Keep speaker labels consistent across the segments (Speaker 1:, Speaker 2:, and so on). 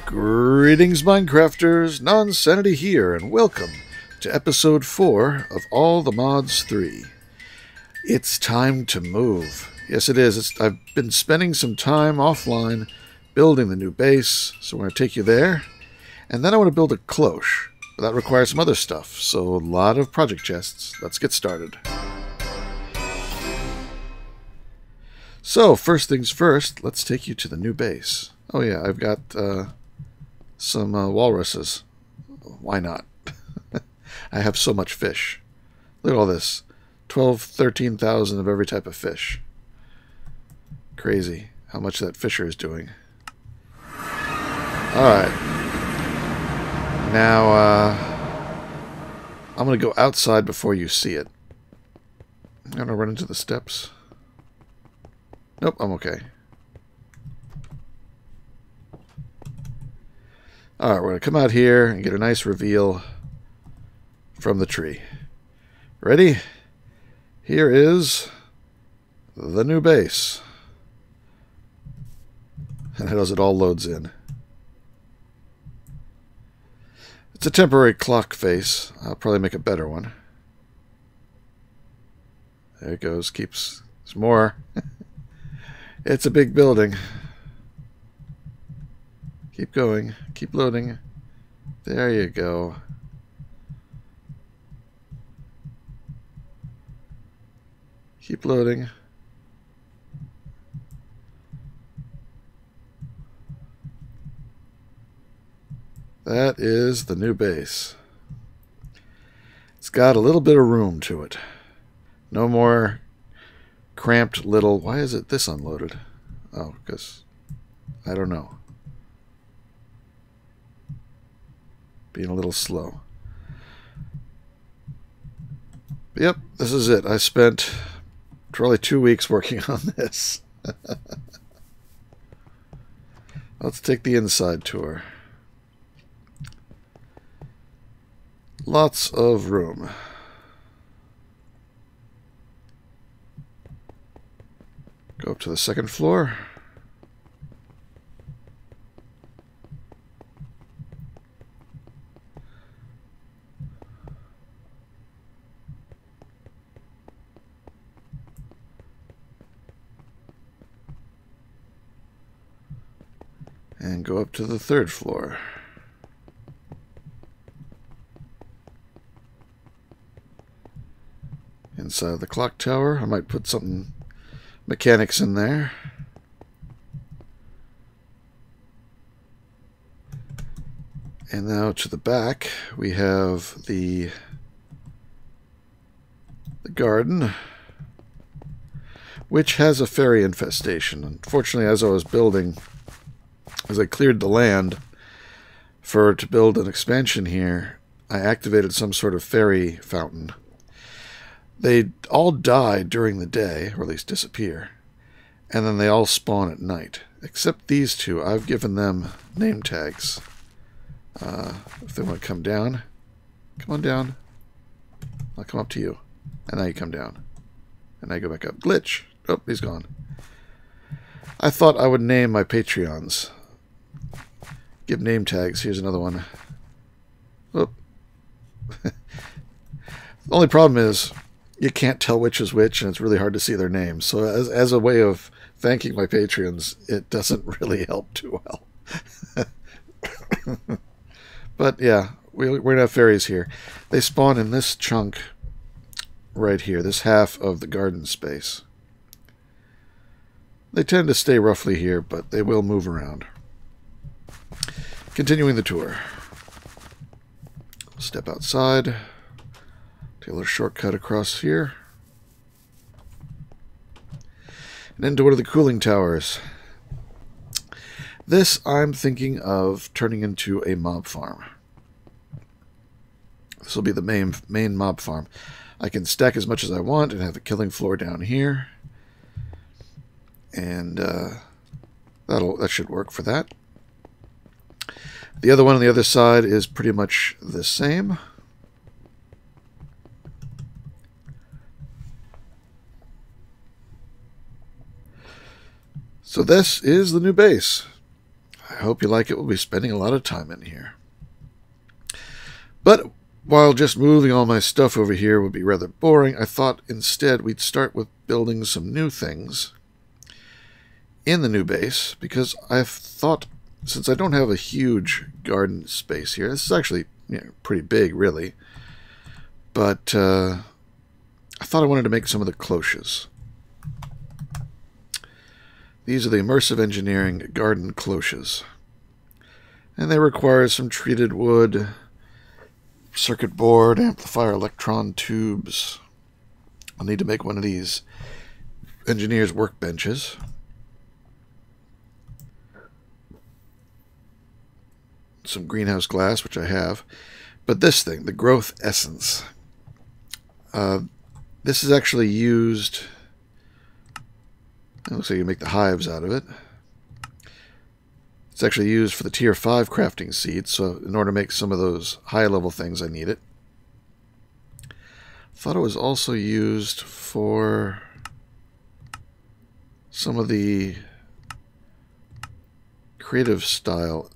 Speaker 1: Greetings, Minecrafters! Nonsanity here, and welcome to episode 4 of All the Mods 3. It's time to move. Yes, it is. I've been spending some time offline building the new base, so we're going to take you there. And then I want to build a cloche. That requires some other stuff, so a lot of project chests. Let's get started. So, first things first, let's take you to the new base. Oh yeah, I've got some walruses. Why not? I have so much fish. Look at all this. 12, 13,000 of every type of fish. Crazy how much that fisher is doing. Alright. Now, I'm going to go outside before you see it. I'm going to run into the steps. Nope, I'm okay. Alright, we're going to come out here and get a nice reveal from the tree. Ready? Here is the new base. And as it all loads in. It's a temporary clock face. I'll probably make a better one. There it goes. Keeps... There's more. It's a big building. Keep going. Keep loading. There you go. Keep loading. That is the new base. It's got a little bit of room to it. No more cramped little... Why is it this unloaded? Oh, because... I don't know. Being a little slow. But yep, this is it. I spent probably 2 weeks working on this. Let's take the inside tour. Lots of room. Go up to the second floor. And go up to the third floor. Inside the clock tower, I might put something mechanics in there. And now to the back, we have the garden, which has a fairy infestation. Unfortunately, as I was building, as I cleared the land to build an expansion here, I activated some sort of fairy fountain. They all die during the day, or at least disappear, and then they all spawn at night. Except these two, I've given them name tags. If they want to come down, come on down. I'll come up to you. And now you come down. And now you go back up. Glitch! Oh, he's gone. I thought I would name my Patreons. Give name tags. Here's another one. Oop. The only problem is you can't tell which is which, and it's really hard to see their names. So as a way of thanking my patrons, it doesn't really help too well. But yeah, we're going to have fairies here. They spawn in this chunk right here, this half of the garden space. They tend to stay roughly here, but they will move around. Continuing the tour. Step outside. Take a little shortcut across here. And into one of the cooling towers. This I'm thinking of turning into a mob farm. This will be the main mob farm. I can stack as much as I want and have a killing floor down here. And that should work for that. The other one on the other side is pretty much the same. So this is the new base. hope you like it. We'll be spending a lot of time in here. But while just moving all my stuff over here would be rather boring, I thought instead we'd start with building some new things in the new base, because I've thought, since I don't have a huge garden space here, this is actually pretty big, really, but I thought I wanted to make some of the cloches. These are the Immersive Engineering Garden Cloches, and they require some treated wood, circuit board, amplifier, electron tubes. I'll need to make one of these engineers' workbenches. Some greenhouse glass, which I have. But this thing, the growth essence, this is actually used. It looks like you make the hives out of it. It's actually used for the tier 5 crafting seeds, so in order to make some of those high-level things, I need it. Thought it was also used for some of the creative style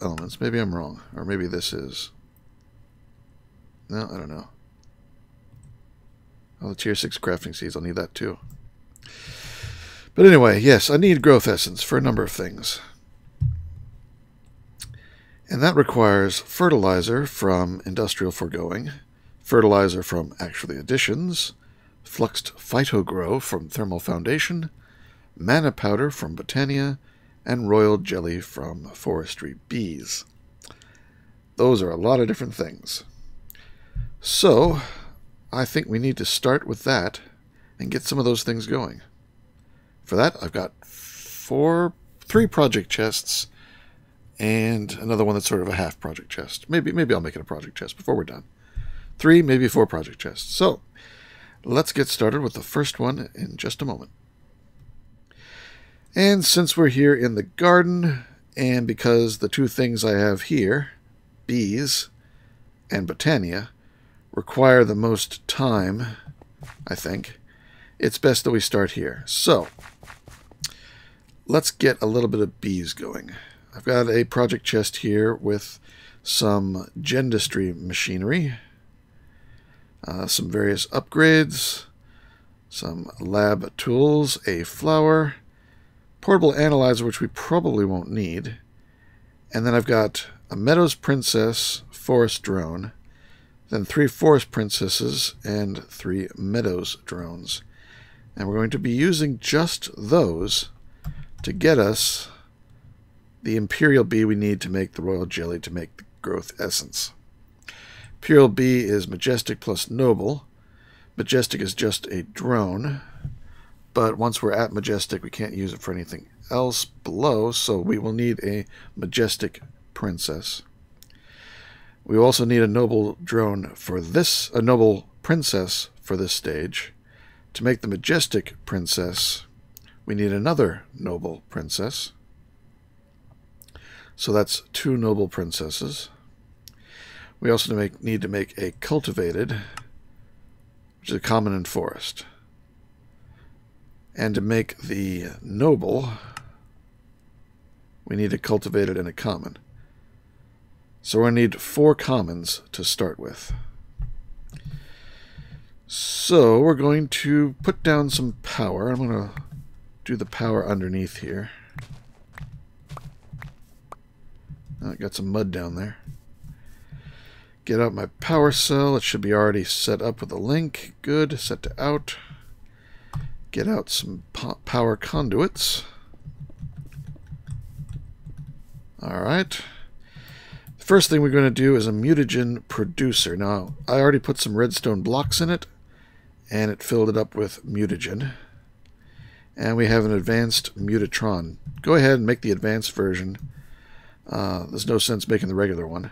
Speaker 1: elements. Maybe I'm wrong, or maybe this is. No, I don't know. Oh, the tier 6 crafting seeds, I'll need that too. But anyway, yes, I need growth essence for a number of things. And that requires fertilizer from Industrial Foregoing, fertilizer from Actually Additions, fluxed phytogrow from Thermal Foundation, mana powder from Botania, and royal jelly from Forestry Bees. Those are a lot of different things. So, I think we need to start with that and get some of those things going. For that, I've got 3 project chests and another one that's sort of a half project chest. Maybe I'll make it a project chest before we're done. 3, maybe 4 project chests. So, let's get started with the first one in just a moment. And since we're here in the garden, and because the 2 things I have here, bees and Botania, require the most time, I think, it's best that we start here. So, let's get a little bit of bees going. I've got a project chest here with some gendistry machinery, some various upgrades, some lab tools, a flower, portable analyzer, which we probably won't need, and then I've got a Meadows Princess forest drone, then 3 forest princesses, and 3 Meadows drones. And we're going to be using just those to get us the Imperial Bee we need to make the Royal Jelly to make the growth essence. Imperial Bee is Majestic plus Noble. Majestic is just a drone, but once we're at Majestic, we can't use it for anything else below, so we will need a Majestic Princess. We also need a Noble drone for this, a Noble Princess for this stage. To make the Majestic Princess, we need another Noble Princess. So that's 2 Noble Princesses. We also need to make a Cultivated, which is a common in forest. And to make the Noble, we need a Cultivated and a common. So we're going to need 4 commons to start with. So we're going to put down some power. I'm going to do the power underneath here. I got some mud down there. Get out my power cell. It should be already set up with a link. Good. Set to out. Get out some power conduits. Alright. The first thing we're going to do is a mutagen producer. Now, I already put some redstone blocks in it, and it filled it up with mutagen. And we have an advanced mutatron. Go ahead and make the advanced version. There's no sense making the regular one.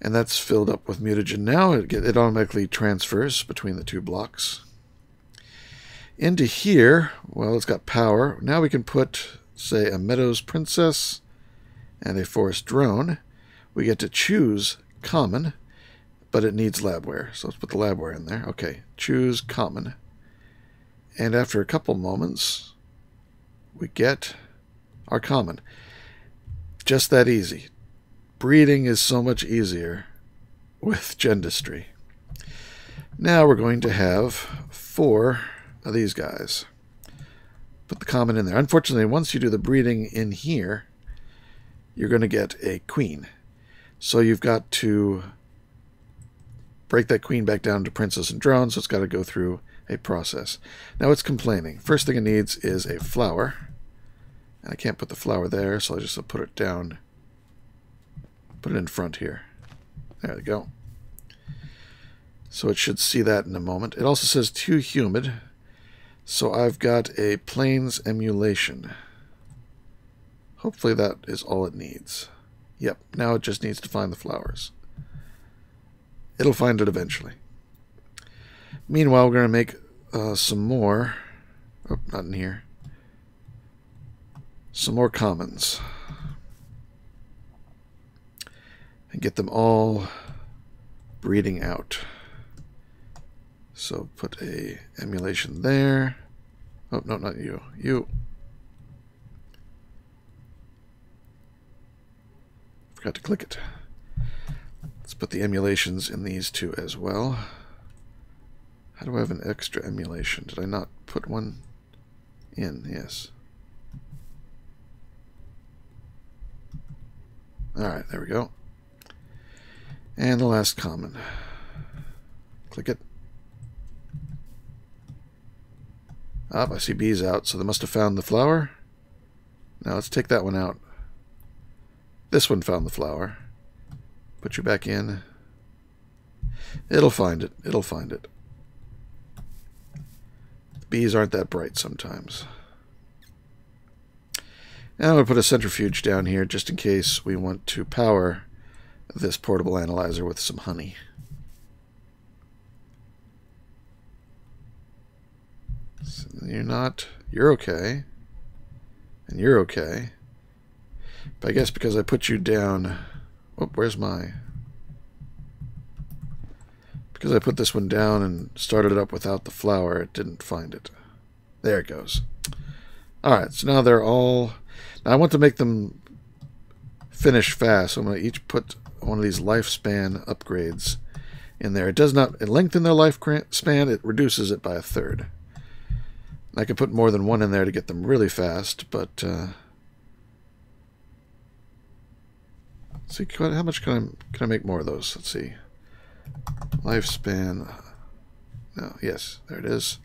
Speaker 1: And that's filled up with mutagen now. It automatically transfers between the 2 blocks. Into here, well, it's got power. Now we can put, say, a Meadows Princess and a Forest Drone. We get to choose common, but it needs labware. So let's put the labware in there. Okay, choose common. And after a couple moments, we get our common. Just that easy. Breeding is so much easier with gendistry. Now we're going to have 4 of these guys. Put the common in there. Unfortunately, once you do the breeding in here, you're going to get a queen. So you've got to break that queen back down to princess and drone, so it's got to go through a process. Now it's complaining. First thing it needs is a flower. And I can't put the flower there, so I'll just put it down. Put it in front here. There we go. So it should see that in a moment. It also says too humid. So I've got a plains emulation. Hopefully that is all it needs. Yep, now it just needs to find the flowers. It'll find it eventually. Meanwhile, we're going to make some more. Oh, not in here. Some more commons. And get them all breeding out. So put a emulation there. Oh, no, not you. You. Forgot to click it. Let's put the emulations in these 2 as well. How do I have an extra emulation? Did I not put one in? Yes. Alright, there we go. And the last common. Click it. Ah, I see bees out, so they must have found the flower. Now let's take that one out. This one found the flower. Put you back in. It'll find it. It'll find it. Bees aren't that bright sometimes. And I'm going to put a centrifuge down here just in case we want to power this portable analyzer with some honey. So you're okay. And you're okay. But I guess because I put you down... Oh, where's my... Because I put this one down and started it up without the flower, it didn't find it. There it goes. Alright, so now they're all... Now I want to make them finish fast, so I'm going to each put one of these lifespan upgrades in there. It does not lengthen their lifespan, it reduces it by 1/3. I could put more than one in there to get them really fast, but... see, how much can I make more of those? Let's see. Lifespan. No, yes, there it is.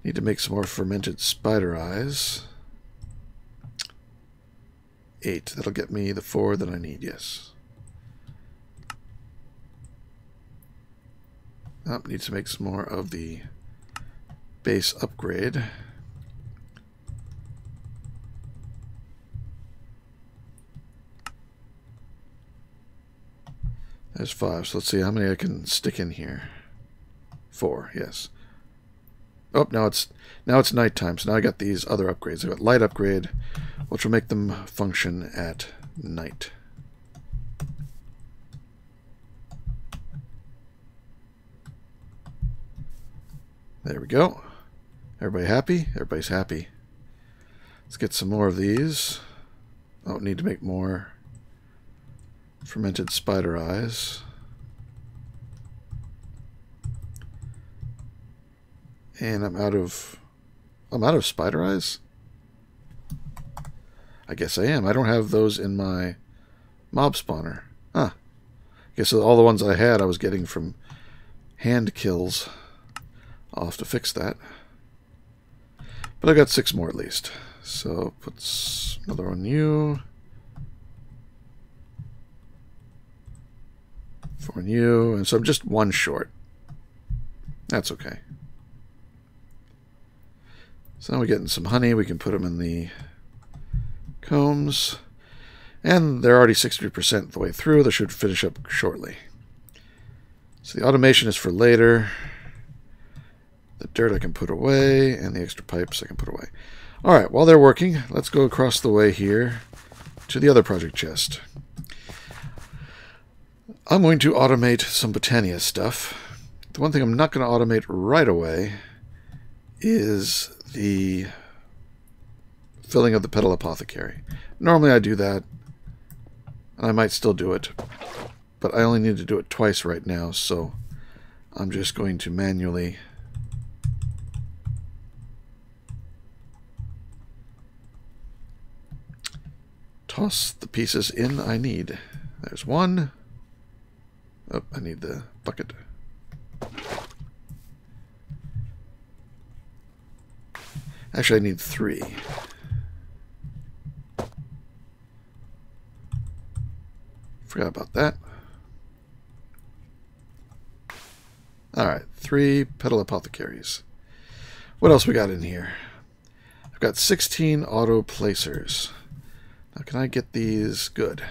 Speaker 1: Need to make some more fermented spider eyes. 8. That'll get me the 4 that I need, yes. Oh, need to make some more of the base upgrade. There's 5, so let's see how many I can stick in here. 4, yes. Oh, now it's nighttime, so now I got these other upgrades. I got light upgrade, which will make them function at night. There we go. Everybody happy? Everybody's happy. Let's get some more of these. Oh, need to make more fermented spider eyes. And I'm out of spider eyes? I guess I am. I don't have those in my mob spawner. Huh. I guess all the ones I had I was getting from hand kills. I'll have to fix that. But I got 6 more at least. So put another on you. 4 on you. And so I'm just 1 short. That's okay. So now we're getting some honey. We can put them in the combs. And they're already 60% the way through. They should finish up shortly. So the automation is for later. The dirt I can put away, and the extra pipes I can put away. Alright, while they're working, let's go across the way here to the other project chest. I'm going to automate some Botania stuff. The one thing I'm not going to automate right away is the filling of the petal apothecary. Normally I do that And I might still do it, but I only need to do it twice right now, so I'm just going to manually toss the pieces in I need. There's one. Oh, I need the bucket. Actually, I need 3. Forgot about that. Alright, 3 petal apothecaries. What else we got in here? I've got 16 auto placers. Now, can I get these? Good.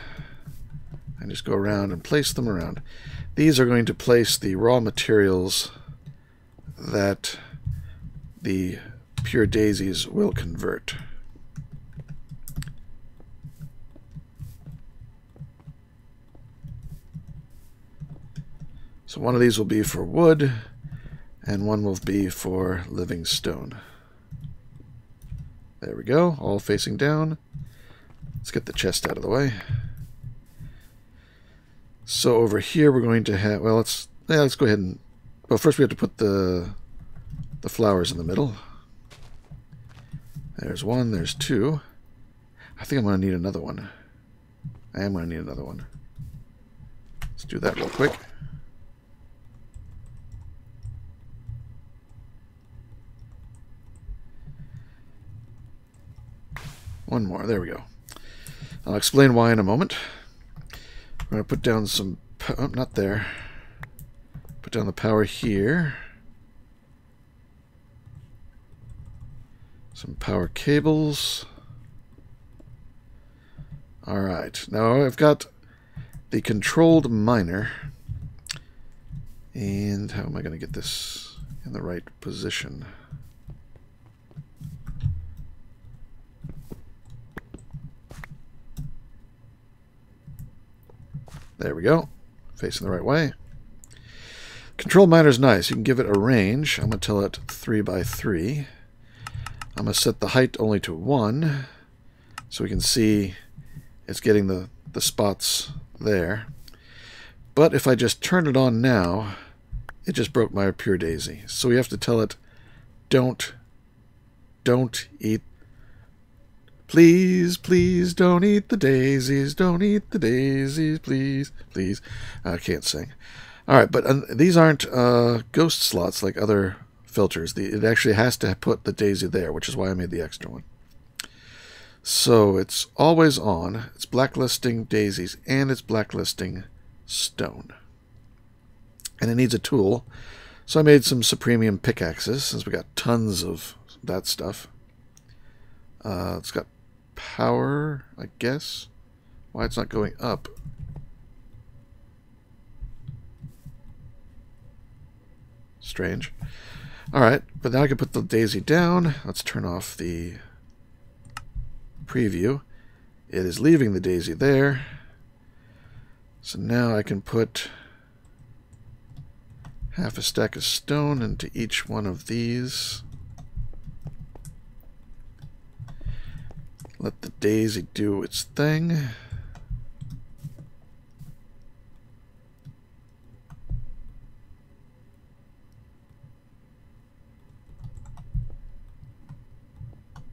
Speaker 1: I just go around and place them around. These are going to place the raw materials that the pure daisies will convert. So one of these will be for wood, and one will be for living stone. There we go, all facing down. Let's get the chest out of the way. So over here we're going to have, well, let's go ahead and, well, first we have to put the flowers in the middle. There's 1, there's 2. I think I'm going to need another one. I am going to need another one. Let's do that real quick. One more, there we go. I'll explain why in a moment. I'm going to put down some, oh, not there. Put down the power here. Some power cables. Alright, now I've got the controlled miner. And how am I going to get this in the right position? There we go. Facing the right way. Control miner's nice. You can give it a range. I'm going to tell it 3 by 3. I'm going to set the height only to 1 so we can see it's getting the spots there. But if I just turn it on now, it just broke my pure daisy. So we have to tell it, don't eat. Please, please don't eat the daisies. Don't eat the daisies, please, please. I can't sing. All right, but these aren't ghost slots like other filters. It actually has to put the daisy there, which is why I made the extra one. So it's always on. It's blacklisting daisies, and it's blacklisting stone. And it needs a tool. So I made some Supremium pickaxes, since we got tons of that stuff. It's got power, I guess. Why it's not going up? Strange. Alright, but now I can put the daisy down. Let's turn off the preview. It is leaving the daisy there. So now I can put half a stack of stone into each one of these. Let the daisy do its thing.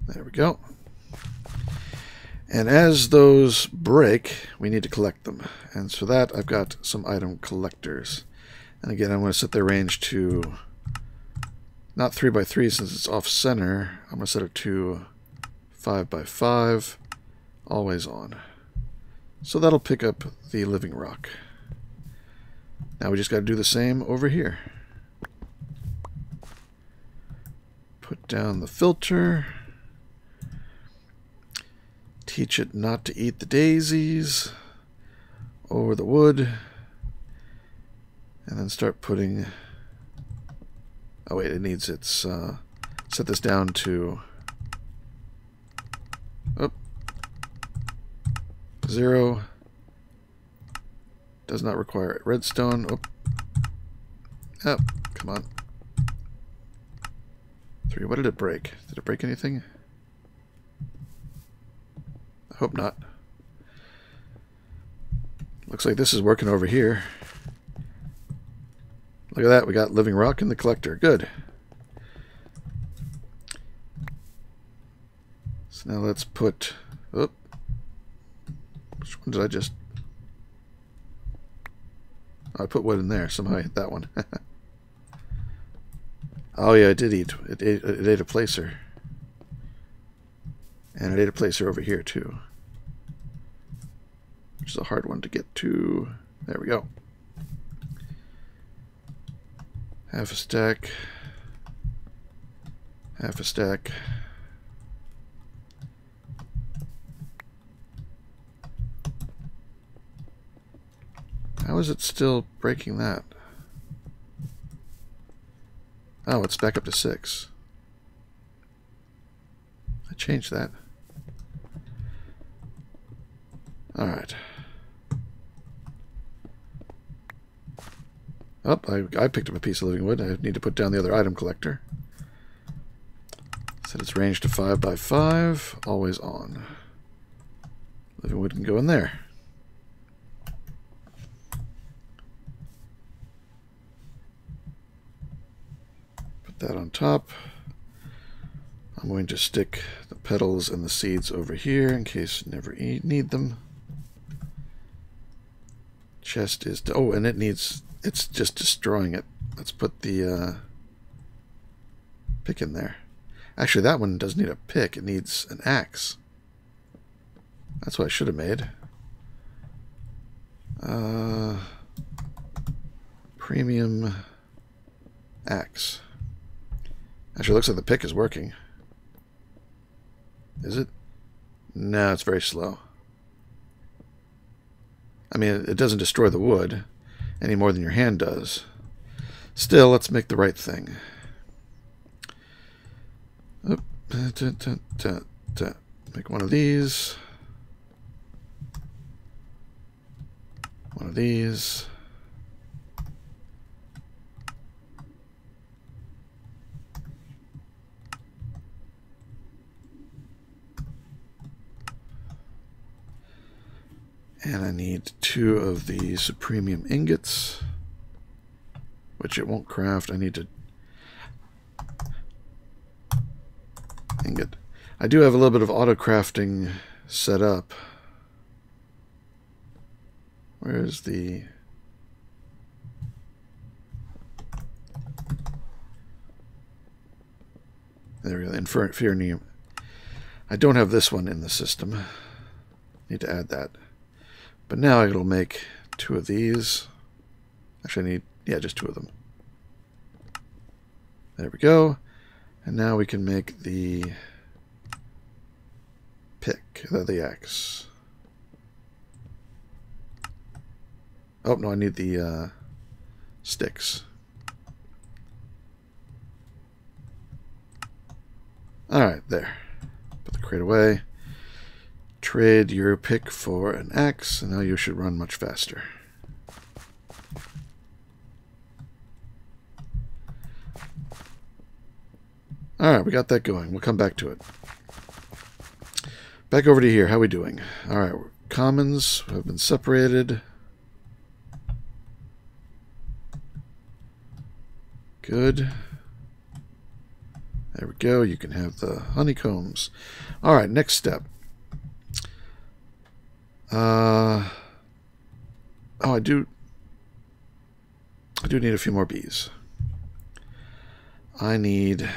Speaker 1: There we go. And as those break, we need to collect them. And for that, I've got some item collectors. And again, I'm going to set their range to not 3 by 3 since it's off center. I'm going to set it to 5 by 5, always on. So that'll pick up the living rock. Now we just got to do the same over here. Put down the filter. Teach it not to eat the daisies or the wood. And then start putting... Oh wait, it needs its... set this down to... 0. Does not require redstone. Oh, come on. 3. What did it break? Did it break anything? I hope not. Looks like this is working over here. Look at that, we got living rock in the collector. Good. So now let's put... Oh, which one did I just... Oh, I put wood in there. Somehow I hit that one. Oh yeah, it did eat. It ate a placer. And it ate a placer over here too. Which is a hard one to get to. There we go. Half a stack. Half a stack. How is it still breaking that? Oh, it's back up to 6. I changed that. Alright. Oh, I picked up a piece of living wood. I need to put down the other item collector. Set its range to 5 by 5. Always on. Living wood can go in there. Put that on top. I'm going to stick the petals and the seeds over here in case you never need them. Chest is... Oh, and it needs... It's just destroying it. Let's put the pick in there. Actually, that one doesn't need a pick. It needs an axe. That's what I should have made. Premium axe. Actually, it looks like the pick is working. Is it? No, it's very slow. I mean, it doesn't destroy the wood any more than your hand does. Still, let's make the right thing. Oop. Make one of these. One of these. And I need 2 of these premium ingots, which it won't craft. I need to... Ingot. I do have a little bit of auto-crafting set up. Where's the... There we go, Inferior. I don't have this one in the system. Need to add that. But now it'll make 2 of these. Actually, I need, yeah, just 2 of them. There we go. And now we can make the pick, the axe. Oh, no, I need the sticks. Alright, there. Put the crate away. Trade your pick for an axe, and now you should run much faster. Alright, we got that going. We'll come back to it. Back over to here. How are we doing? Alright, commons have been separated. Good. There we go. You can have the honeycombs. Alright, next step. Oh, I do need a few more bees. I need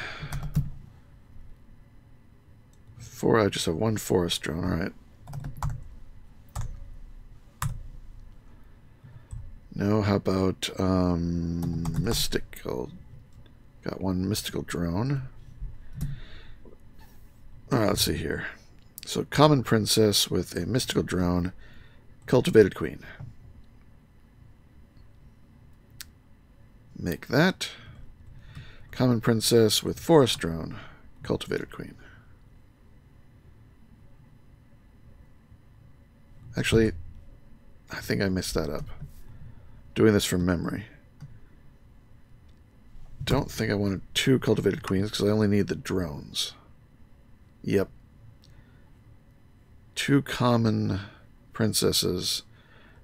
Speaker 1: 4. I just have 1 forest drone. All right. No, how about mystical? Got 1 mystical drone. All right, let's see here. So, common princess with a mystical drone, cultivated queen. Make that. Common princess with forest drone, cultivated queen. Actually, I think I messed that up. Doing this from memory. Don't think I wanted 2 cultivated queens because I only need the drones. Yep. 2 common princesses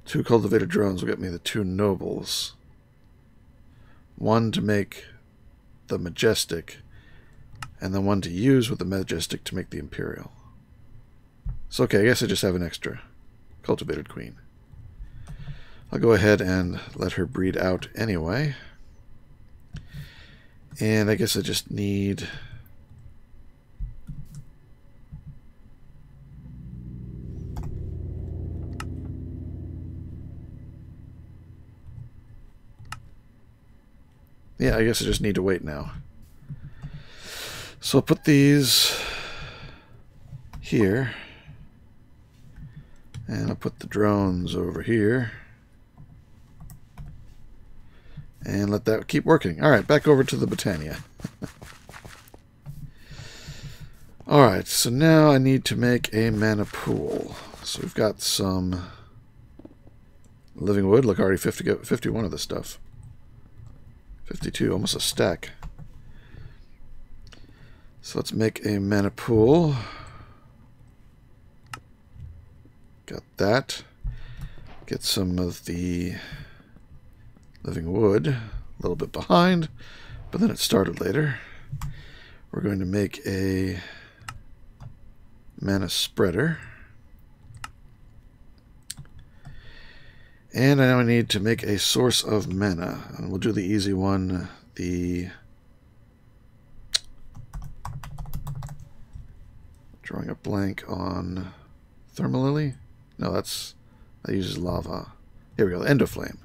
Speaker 1: 2 cultivated drones will get me the 2 nobles. 1 to make the majestic, and then 1 to use with the majestic to make the imperial. So okay, I guess I just have an extra cultivated queen. I'll go ahead and let her breed out anyway. And I guess I just need... yeah, I guess I just need to wait now. So I'll put these here. And I'll put the drones over here. And let that keep working. Alright, back over to the Botania. Alright, so now I need to make a mana pool. So we've got some living wood. Look, already 51 of this stuff. 52, almost a stack. So let's make a mana pool. Got that. Get some of the living wood. A little bit behind, but then it started later. We're going to make a mana spreader. And now I need to make a source of mana. And we'll do the easy one. Drawing a blank on Thermalily. No, that uses lava. Here we go, Endoflame.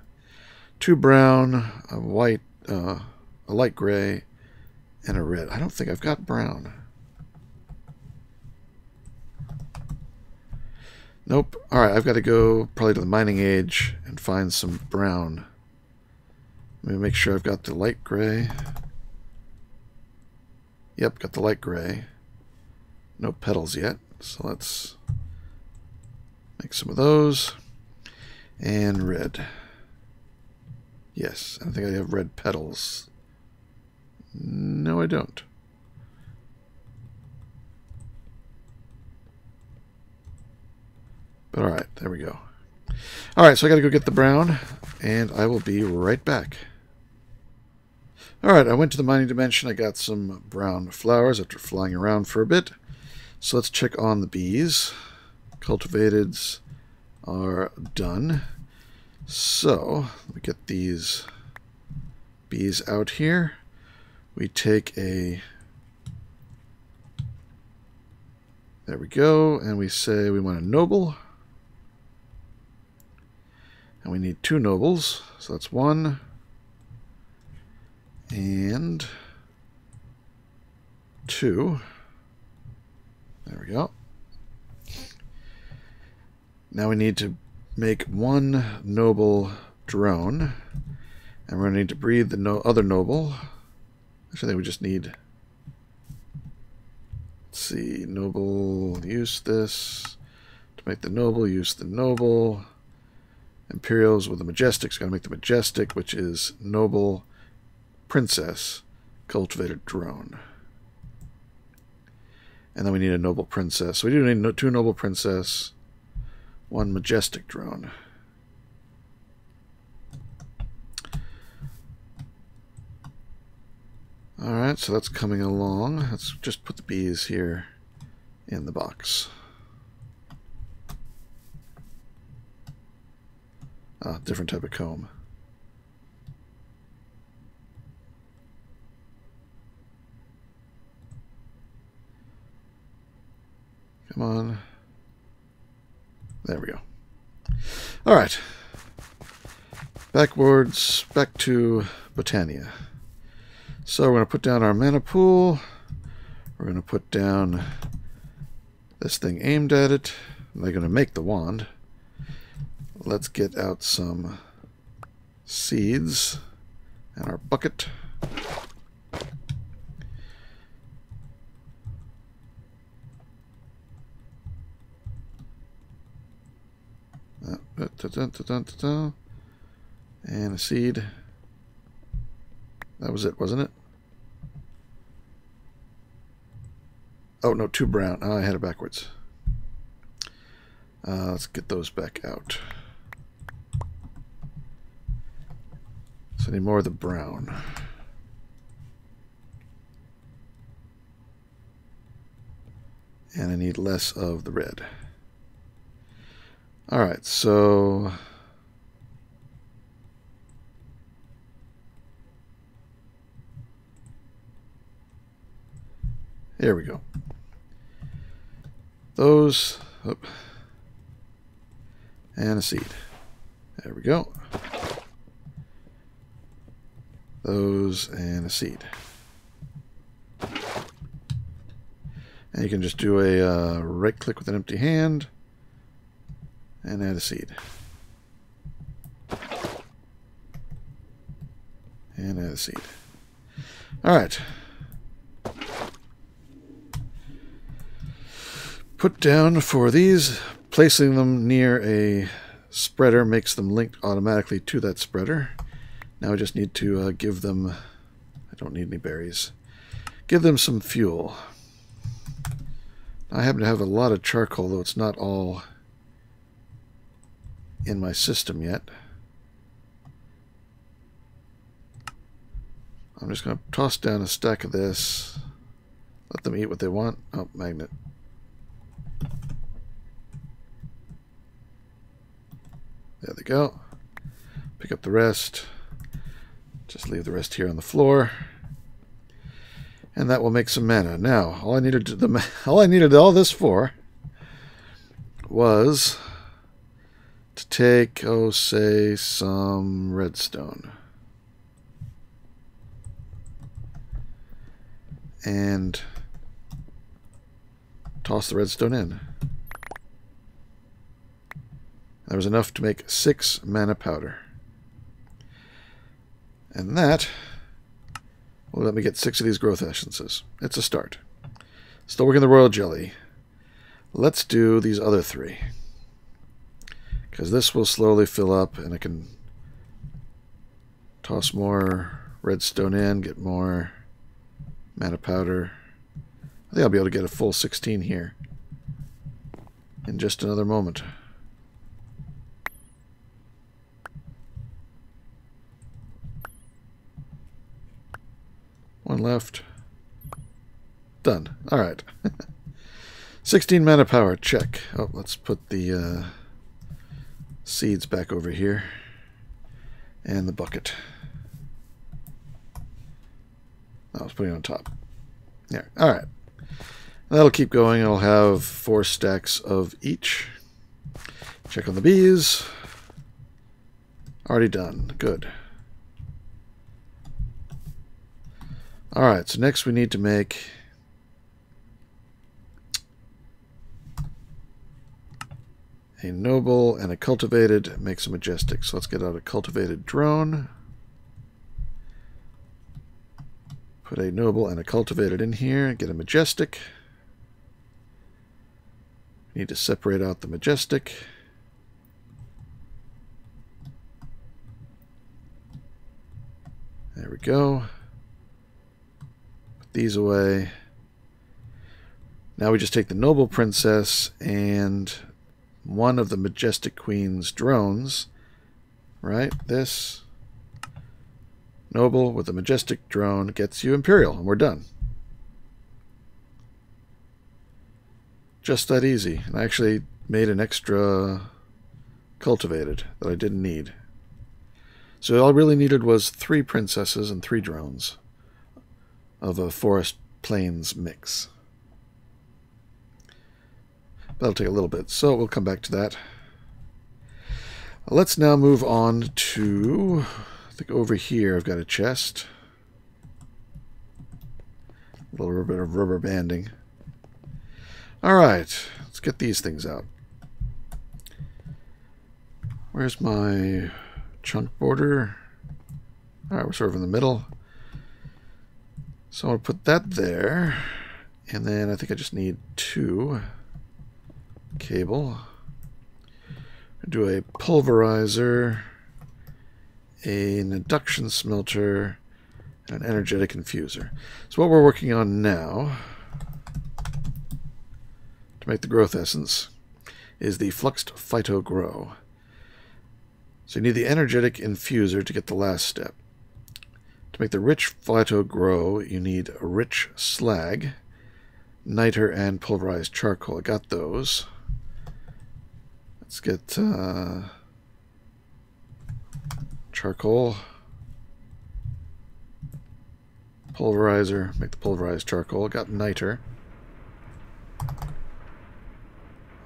Speaker 1: 2 brown, a white, a light gray, and a red. I don't think I've got brown. Nope. Alright, I've got to go probably to the mining age and find some brown. Let me make sure I've got the light gray. Yep, got the light gray. No petals yet, so let's make some of those. And red. Yes, I think I have red petals. No, I don't. But alright, there we go. Alright, so I gotta go get the brown, and I will be right back. Alright, I went to the mining dimension. I got some brown flowers after flying around for a bit. So let's check on the bees. Cultivateds are done. So, let me get these bees out here. We take a... there we go. And we say we want a noble. And we need 2 nobles. So that's 1. And 2. There we go. Now we need to make 1 noble drone. And we're going to need to breed the other noble. Actually, I think we just need... let's see. Noble, use this. To make the noble, use the noble. Imperials with the Majestic's going to make the Majestic, which is noble princess, cultivated drone. And then we need a noble princess. So we do need 2 noble princess, 1 majestic drone. Alright, so that's coming along. Let's just put the bees here in the box. Ah, different type of comb. Come on. There we go. Alright. Backwards, back to Botania. So we're going to put down our mana pool. We're going to put down this thing aimed at it. They're going to make the wand. Let's get out some seeds and our bucket. And a seed. That was it, wasn't it? Oh, no, 2 brown. Oh, I had it backwards. Let's get those back out. So I need more of the brown. And I need less of the red. Alright, so there we go. Those, and a seed. There we go. Those and a seed. And you can just do a right click with an empty hand and add a seed. And add a seed. Alright. Put down for these. Placing them near a spreader makes them linked automatically to that spreader. Now I just need to give them, I don't need any berries, give them some fuel. I happen to have a lot of charcoal, though it's not all in my system yet. I'm just going to toss down a stack of this, let them eat what they want. Oh, magnet. There they go. Pick up the rest. Just leave the rest here on the floor. And that will make some mana. Now, all I needed all this for was to take, oh, say, some redstone. And toss the redstone in. There was enough to make 6 mana powder. And that will let me get 6 of these growth essences. It's a start. Still working the royal jelly. Let's do these other 3. Because this will slowly fill up and I can toss more redstone in, get more mana powder. I think I'll be able to get a full 16 here in just another moment. One left. Done. Alright. 16 mana power. Check. Oh, let's put the seeds back over here. And the bucket. I was putting it on top. There. Alright. That'll keep going. I'll have 4 stacks of each. Check on the bees. Already done. Good. Alright, so next we need to make a noble and a cultivated, makes a majestic. So let's get out a cultivated drone. Put a noble and a cultivated in here, get a majestic. Need to separate out the majestic. There we go. These away. Now we just take the noble princess and one of the majestic queen's drones, right? This noble with the majestic drone gets you imperial, and we're done. Just that easy. And I actually made an extra cultivated that I didn't need. So all I really needed was 3 princesses and 3 drones of a forest plains mix. That'll take a little bit, so we'll come back to that. Let's now move on to, I think over here I've got a chest. A little bit of rubber banding. Alright, let's get these things out. Where's my chunk border? Alright, we're sort of in the middle. So I'll put that there, and then I think I just need 2 cable. Do a pulverizer, an induction smelter, and an energetic infuser. So what we're working on now, to make the growth essence, is the fluxed phyto grow. So you need the energetic infuser to get the last step. To make the rich phyto grow, you need a rich slag, niter, and pulverized charcoal. I got those. Let's get charcoal, pulverizer, make the pulverized charcoal. I got niter.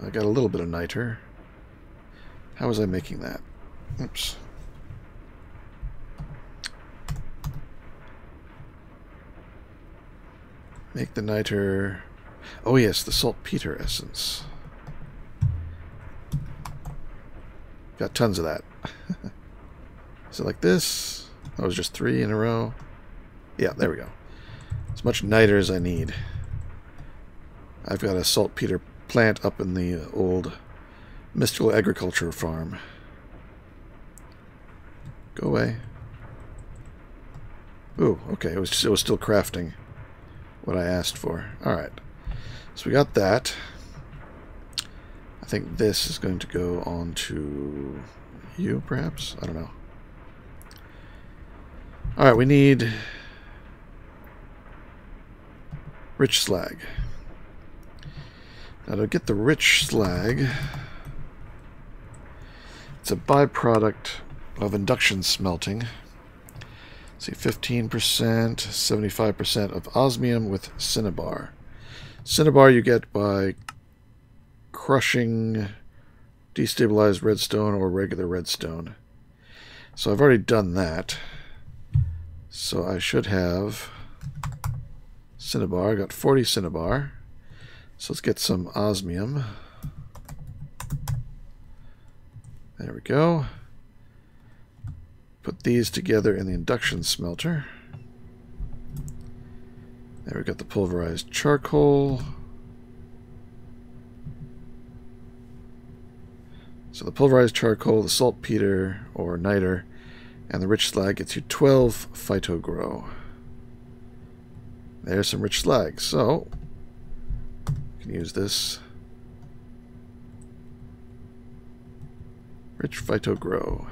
Speaker 1: I got a little bit of niter. How was I making that? Oops. Make the niter. Oh yes, the saltpeter essence. Got tons of that. Is it like this? That was just 3 in a row. Yeah, there we go. As much niter as I need. I've got a saltpeter plant up in the old mystical agriculture farm. Go away. Ooh, okay, it was still crafting what I asked for. Alright. So we got that. I think this is going to go on to you, perhaps? I don't know. Alright, we need rich slag. Now to get the rich slag, it's a byproduct of induction smelting. See, 15%, 75% of osmium with cinnabar. Cinnabar you get by crushing destabilized redstone or regular redstone. So I've already done that. So I should have cinnabar. I got 40 cinnabar. So let's get some osmium. There we go. Put these together in the induction smelter. There we got the pulverized charcoal. So the pulverized charcoal, the saltpeter or niter, and the rich slag gets you 12 phyto grow. There's some rich slag. So you can use this. Rich phyto grow.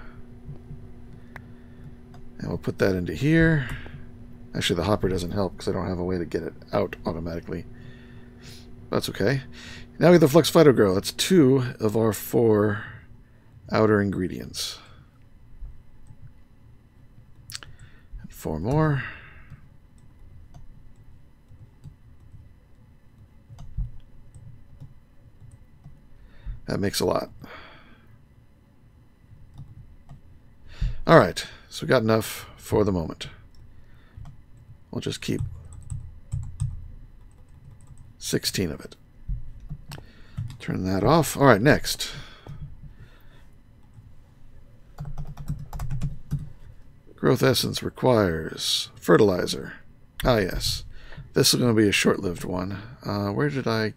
Speaker 1: And we'll put that into here. Actually, the hopper doesn't help because I don't have a way to get it out automatically. That's okay. Now we have the flux phyto grow. That's 2 of our 4 outer ingredients. And 4 more. That makes a lot. Alright, so we got enough for the moment. We'll just keep 16 of it. Turn that off. Alright, next. Growth essence requires fertilizer. Ah, yes. This is going to be a short-lived one. Where did I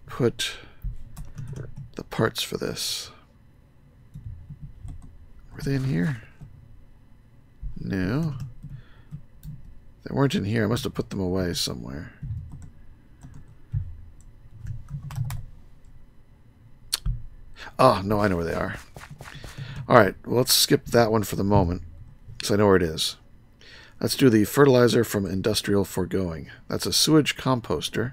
Speaker 1: put the parts for this? Were they in here? No. They weren't in here. I must have put them away somewhere. Oh, no, I know where they are. Alright, well, let's skip that one for the moment, so I know where it is. Let's do the fertilizer from industrial foregoing. That's a sewage composter.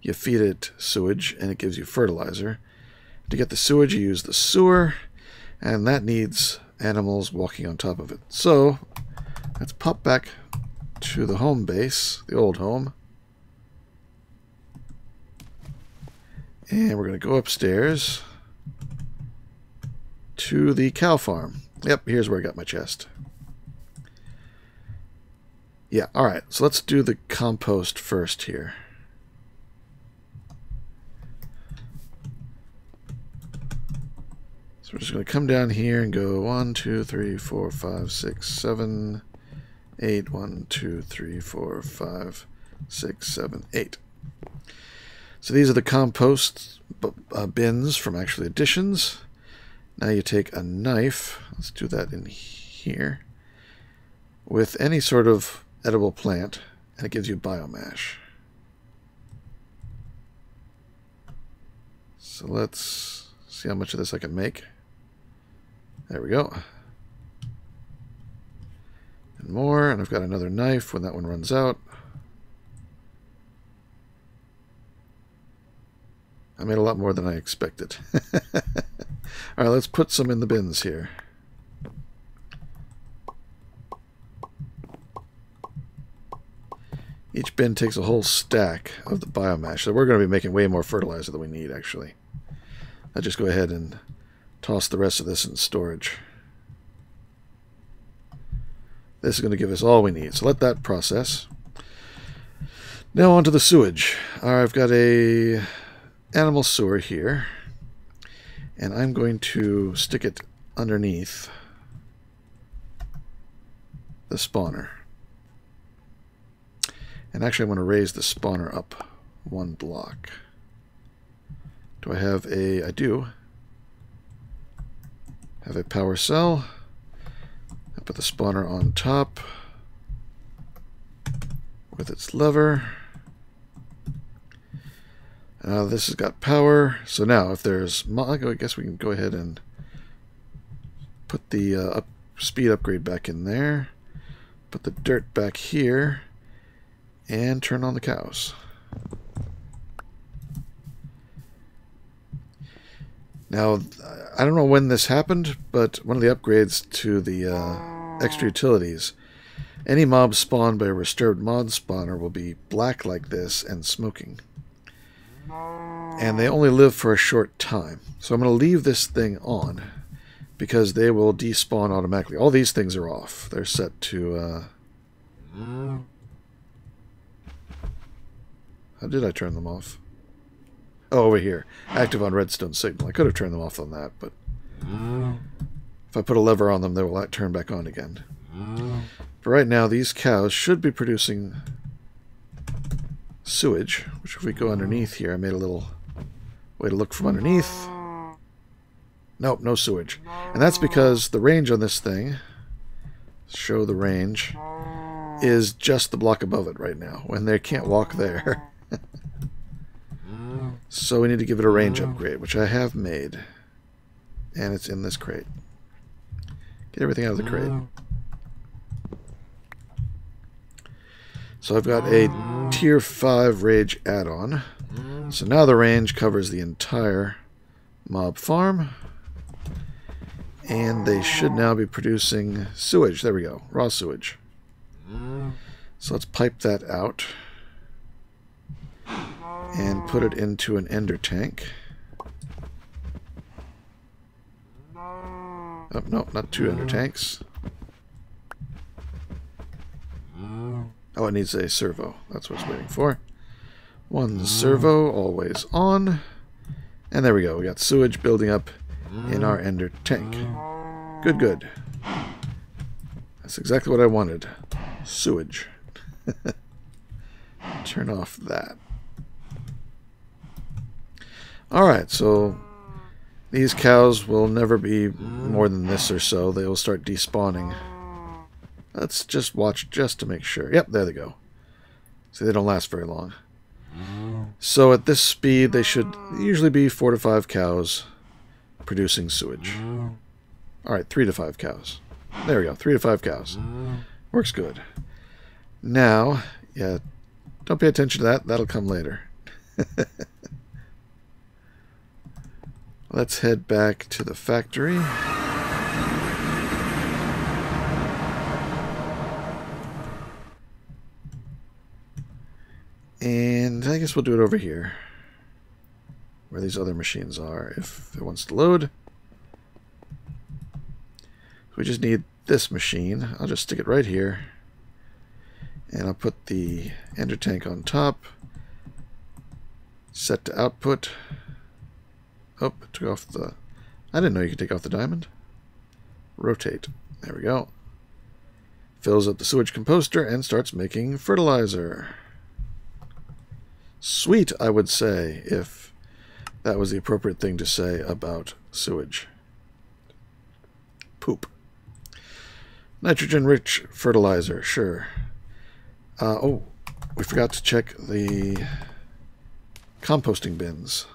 Speaker 1: You feed it sewage, and it gives you fertilizer. To get the sewage, you use the sewer, and that needs animals walking on top of it. So, let's pop back to the home base, the old home. And we're going to go upstairs to the cow farm. Yep, here's where I got my chest. Yeah, alright, so let's do the compost first here. So we're just going to come down here and go 1, 2, 3, 4, 5, 6, 7, 8. 1, 2, 3, 4, 5, 6, 7, 8. So these are the compost bins from actually additions. Now you take a knife, let's do that in here, with any sort of edible plant, and it gives you biomass. So let's see how much of this I can make. There we go. And more, and I've got another knife when that one runs out. I made a lot more than I expected. Alright, let's put some in the bins here. Each bin takes a whole stack of the biomass. So we're going to be making way more fertilizer than we need, actually. I'll just go ahead and toss the rest of this in storage. This is going to give us all we need. So let that process. Now on to the sewage. I've got a animal sewer here. And I'm going to stick it underneath the spawner. And actually I'm going to raise the spawner up one block. Do I have a... I do. Have a power cell. I put the spawner on top with its lever. This has got power. So now if there's... I guess we can go ahead and put the speed upgrade back in there. Put the dirt back here. And turn on the cows. Now, I don't know when this happened, but one of the upgrades to the extra utilities, any mob spawned by a restored mod spawner will be black like this and smoking. And they only live for a short time. So I'm going to leave this thing on because they will despawn automatically. All these things are off. They're set to... How did I turn them off? Oh, over here. Active on redstone signal. I could have turned them off on that, but... If I put a lever on them, they will turn back on again. But right now, these cows should be producing sewage, which if we go underneath here, I made a little way to look from underneath. Nope, no sewage. And that's because the range on this thing, show the range, is just the block above it right now, when they can't walk there. So we need to give it a range upgrade, which I have made. And it's in this crate. Get everything out of the crate. So I've got a tier 5 rage add-on. So now the range covers the entire mob farm. And they should now be producing sewage. There we go. Raw sewage. So let's pipe that out. And put it into an ender tank. Oh, no, not 2 ender tanks. Oh, it needs a servo. That's what it's waiting for. 1 servo, always on. And there we go. We got sewage building up in our ender tank. Good, good. That's exactly what I wanted. Sewage. Turn off that. Alright, so these cows will never be more than this or so. They will start despawning. Let's just watch just to make sure. Yep, there they go. See, they don't last very long. So at this speed, they should usually be 4 to 5 cows producing sewage. Alright, 3 to 5 cows. There we go, 3 to 5 cows. Works good. Now, yeah, don't pay attention to that. That'll come later. Let's head back to the factory. And I guess we'll do it over here, where these other machines are, if it wants to load. We just need this machine. I'll just stick it right here. And I'll put the ender tank on top. Set to output. Oh, it took off the... I didn't know you could take off the diamond. Rotate. There we go. Fills up the sewage composter and starts making fertilizer. Sweet, I would say, if that was the appropriate thing to say about sewage. Poop. Nitrogen-rich fertilizer, sure. Oh, we forgot to check the composting bins.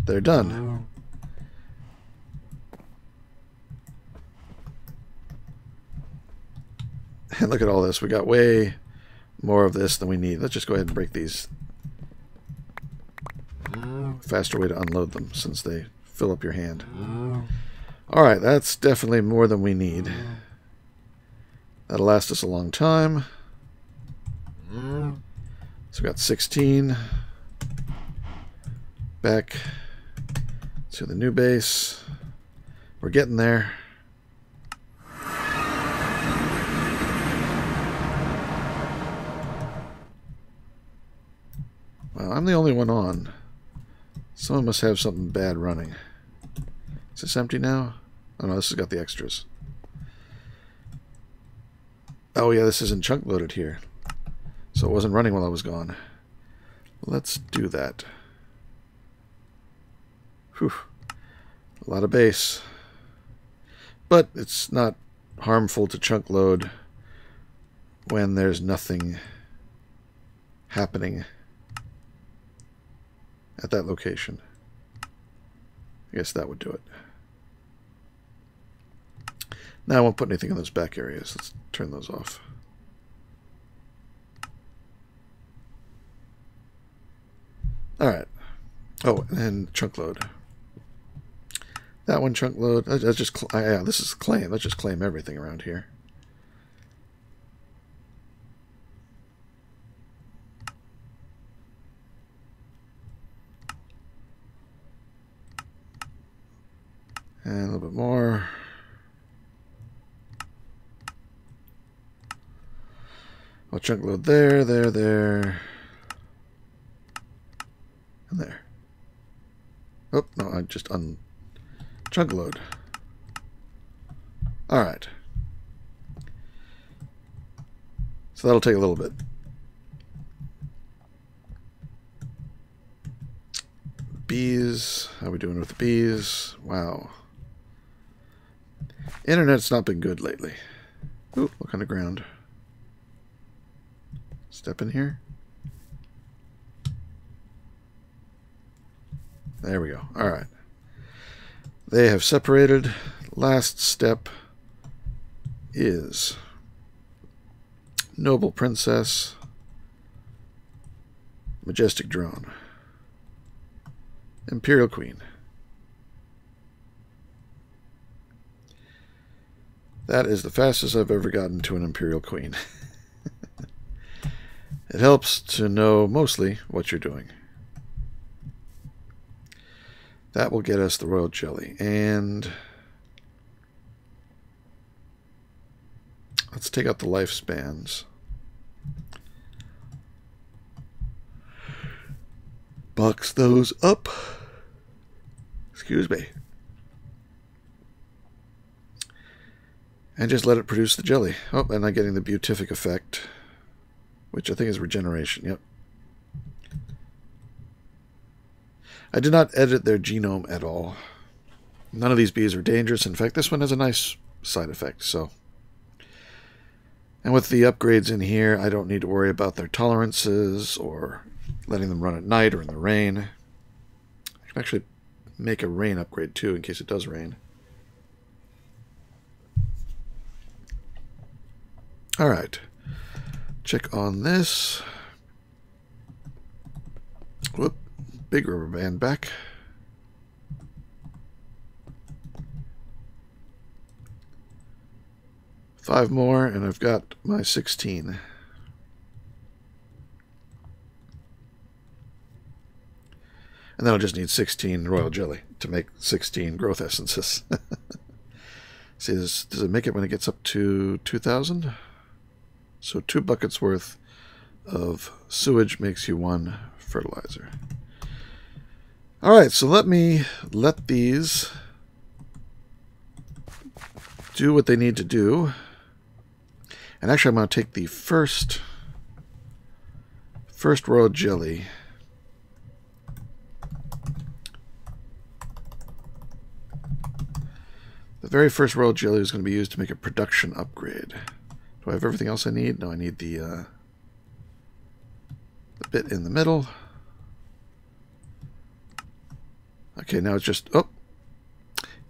Speaker 1: They're done. And look at all this. We got way more of this than we need. Let's just go ahead and break these. Faster way to unload them since they fill up your hand. Alright, that's definitely more than we need. That'll last us a long time. So we got 16. Back to the new base. We're getting there. Well, I'm the only one on. Someone must have something bad running. Is this empty now? Oh no, this has got the extras. Oh yeah, this isn't chunk loaded here. So it wasn't running while I was gone. Let's do that. Whew. A lot of base. But it's not harmful to chunk load when there's nothing happening at that location. I guess that would do it. Now I won't put anything in those back areas. Let's turn those off. Alright. Oh, and chunk load. That one chunk load. Let's just yeah, this is claim. Let's just claim everything around here. And a little bit more. I'll chunk load there, there, there. And there. Oh, no, I just chunk load. Alright. So that'll take a little bit. Bees. How are we doing with the bees? Wow. Internet's not been good lately. Ooh, look on the ground. Step in here. There we go. Alright. They have separated. Last step is Noble Princess, Majestic Drone, Imperial Queen. That is the fastest I've ever gotten to an Imperial Queen. It helps to know mostly what you're doing. That will get us the royal jelly. And let's take out the lifespans. Box those up. Excuse me. And just let it produce the jelly. Oh, and I'm getting the beatific effect, which I think is regeneration. Yep. I did not edit their genome at all. None of these bees are dangerous. In fact, this one has a nice side effect. So, and with the upgrades in here, I don't need to worry about their tolerances or letting them run at night or in the rain. I can actually make a rain upgrade too in case it does rain. All right. Check on this. Whoop. Big rubber band back. Five more, and I've got my 16. And then I'll just need 16 royal jelly to make 16 growth essences. See, does it make it when it gets up to 2,000? So 2 buckets worth of sewage makes you 1 fertilizer. Alright, so let these do what they need to do. And actually I'm going to take the first royal jelly. The very first royal jelly is going to be used to make a production upgrade. Do I have everything else I need? No, I need the bit in the middle. Okay, now it's just... Oh!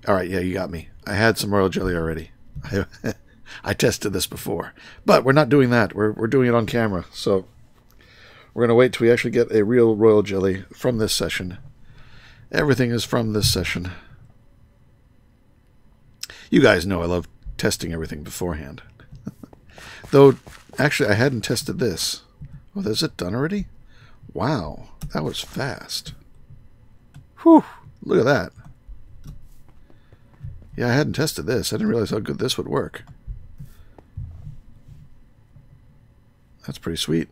Speaker 1: Alright, yeah, you got me. I had some royal jelly already. I tested this before. But we're not doing that. We're doing it on camera. So we're going to wait till we actually get a real royal jelly from this session. Everything is from this session. You guys know I love testing everything beforehand. Though, actually, I hadn't tested this. Oh, is it done already? Wow, that was fast. Whew, look at that. Yeah, I hadn't tested this. I didn't realize how good this would work. That's pretty sweet.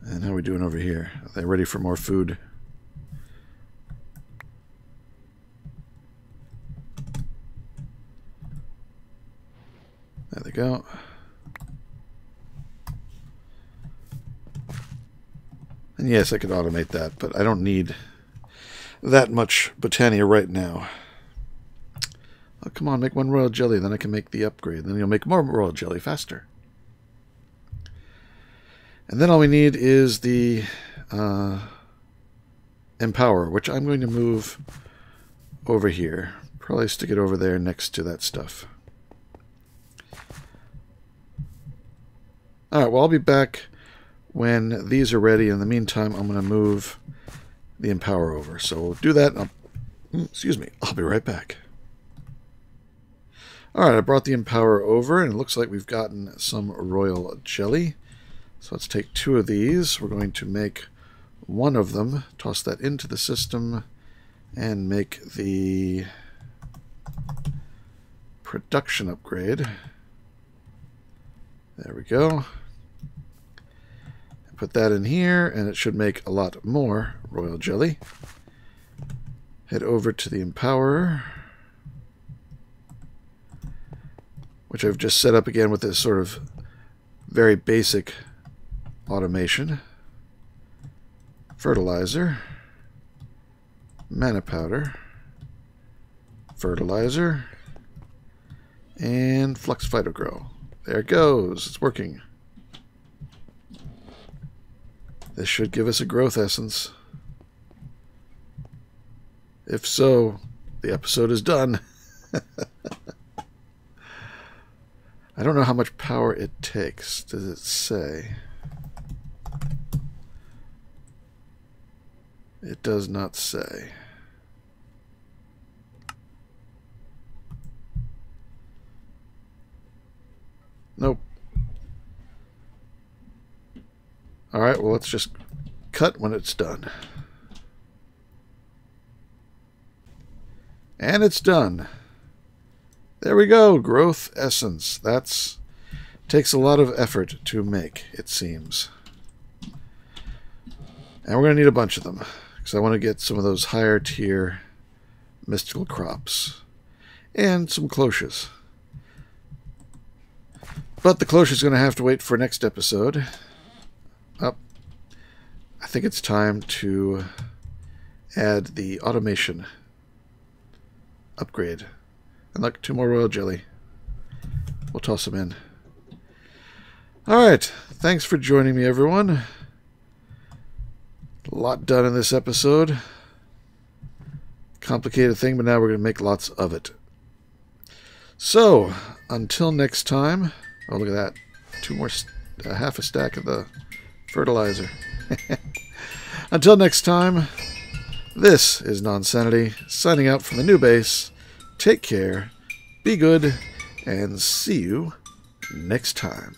Speaker 1: And how are we doing over here? Are they ready for more food? There they go. And yes, I could automate that, but I don't need that much Botania right now. Oh, come on, make one royal jelly, then I can make the upgrade. Then you'll make more royal jelly faster. And then all we need is the Empower, which I'm going to move over here. Probably stick it over there next to that stuff. Alright, well, I'll be back when these are ready. In the meantime, I'm going to move the Empower over. So we'll do that. Excuse me. I'll be right back. Alright, I brought the Empower over, and it looks like we've gotten some royal jelly. So let's take 2 of these. We're going to make one of them, toss that into the system, and make the production upgrade. There we go. Put that in here, and it should make a lot more royal jelly. Head over to the Empower, which I've just set up again with this sort of very basic automation. Fertilizer, mana powder, fertilizer, and flux phytogrow. There it goes. It's working. This should give us a growth essence. If so, the episode is done. I don't know how much power it takes. Does it say? It does not say. Nope. Alright, well, let's just cut when it's done. And it's done. There we go, growth essence. That's takes a lot of effort to make, it seems. And we're going to need a bunch of them, because I want to get some of those higher tier mystical crops. And some cloches. But the cloche is going to have to wait for next episode. Oh, I think it's time to add the automation upgrade. And look, 2 more royal jelly. We'll toss them in. Alright, thanks for joining me, everyone. A lot done in this episode. Complicated thing, but now we're going to make lots of it. So, until next time... Oh, look at that. 2 more... half a stack of the fertilizer. Until next time, this is Nonsanity, signing out from the new base. Take care, be good, and see you next time.